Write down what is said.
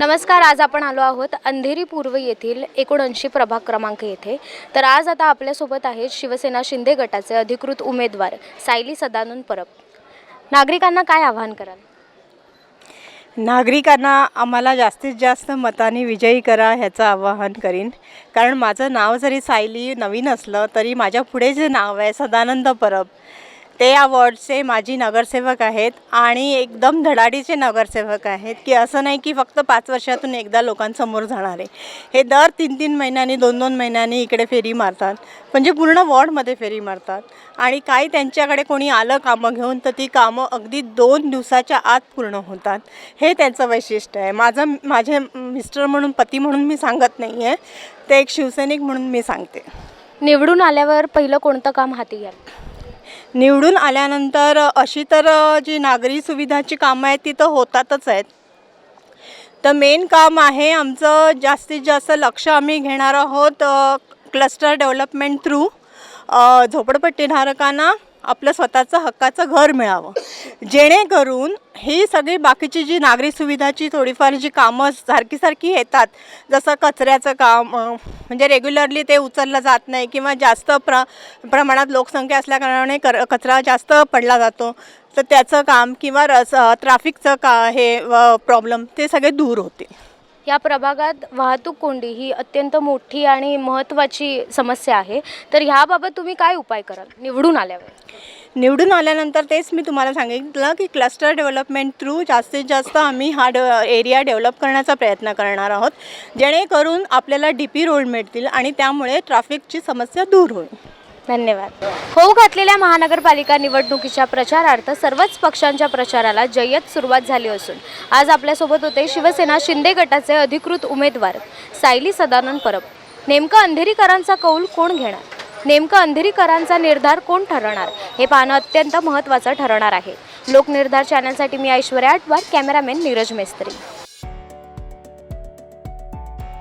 नमस्कार. आज आपण आलो आहोत अंधेरी पूर्व येथील 79 प्रभाग क्रमांक येथे. तर आज आता आपल्यासोबत आहेत शिवसेना शिंदे गटाचे अधिकृत उमेदवार सायली सदानंद परब. नागरिकांना काय आवाहन कराल? नागरिकांना आम्हाला जास्तीत जास्त मताने विजयी करा ह्याचं आवाहन करीन. कारण माझं नाव जरी सायली नवीन असलं तरी माझ्या पुढे जे नाव आहे सदानंद परब, ते या वॉर्डचे माजी नगरसेवक आहेत आणि एकदम धडाडीचे नगरसेवक आहेत. की असं नाही की फक्त 5 वर्षातून एकदा लोकांसमोर जाणारे, हे दर 3-3 महिन्यांनी 2-2 महिन्यांनी इकडे फेरी मारतात, म्हणजे पूर्ण वॉर्डमध्ये फेरी मारतात. आणि काही त्यांच्याकडे कोणी आलं कामं घेऊन तर ती कामं अगदी 2 दिवसाच्या आत पूर्ण होतात. हे त्यांचं वैशिष्ट्य आहे. माझे मिस्टर म्हणून, पती म्हणून मी सांगत नाही आहे, ते एक शिवसैनिक म्हणून मी सांगते. निवडून आल्यावर पहिलं कोणतं काम हाती घ्याल? निवडून आल्यानंतर अशी तर जी नागरी सुविधाची कामं आहेत ती तर होतातच आहेत. तर मेन काम आहे आमचं, जास्तीत जास्त लक्ष आम्ही घेणार आहोत क्लस्टर डेव्हलपमेंट थ्रू झोपडपट्टीधारकांना आपलं स्वतःचं हक्काचं घर मिळावं, जेणेकरून ही सगळी बाकीची जी नागरी सुविधाची थोडीफार जी कामं सारखी येतात, जसं कचऱ्याचं काम, म्हणजे रेग्युलरली ते उचललं जात नाही किंवा जास्त प्रमाणात लोकसंख्या असल्याकारणाने कचरा जास्त पडला जातो, तर त्याचं काम किंवा ट्रॅफिकचं प्रॉब्लेम ते सगळे दूर होते. या प्रभागात वाहतूक कोंडी ही अत्यंत मोठी आणि महत्त्वाची समस्या आहे. तर ह्याबाबत तुम्ही काय उपाय कराल निवडून आल्यावर? निवडून आल्यानंतर तेच मी तुम्हाला सांगितलं की क्लस्टर डेव्हलपमेंट थ्रू जास्तीत जास्त आम्ही हा एरिया डेव्हलप करण्याचा प्रयत्न करणार आहोत, जेणेकरून आपल्याला DP रोड मिळतील आणि त्यामुळे ट्रॅफिकची समस्या दूर होईल. धन्यवाद. होऊ घातलेल्या महानगरपालिका निवडणुकीच्या प्रचारार्थ सर्वच पक्षांच्या प्रचाराला जय्यत सुरुवात झाली असून आज आपल्यासोबत होते शिवसेना शिंदे गटाचे अधिकृत उमेदवार सायली सदानंद परब. नेमकं अंधेरीकरांचा कौल कोण घेणार, नेमकं अंधेरीकरांचा निर्धार कोण ठरवणार, हे पाहणं अत्यंत महत्त्वाचं ठरणार आहे. लोकनिर्धार चॅनलसाठी मी ऐश्वर्या आटवार, कॅमेरामॅन नीरज मेस्त्री.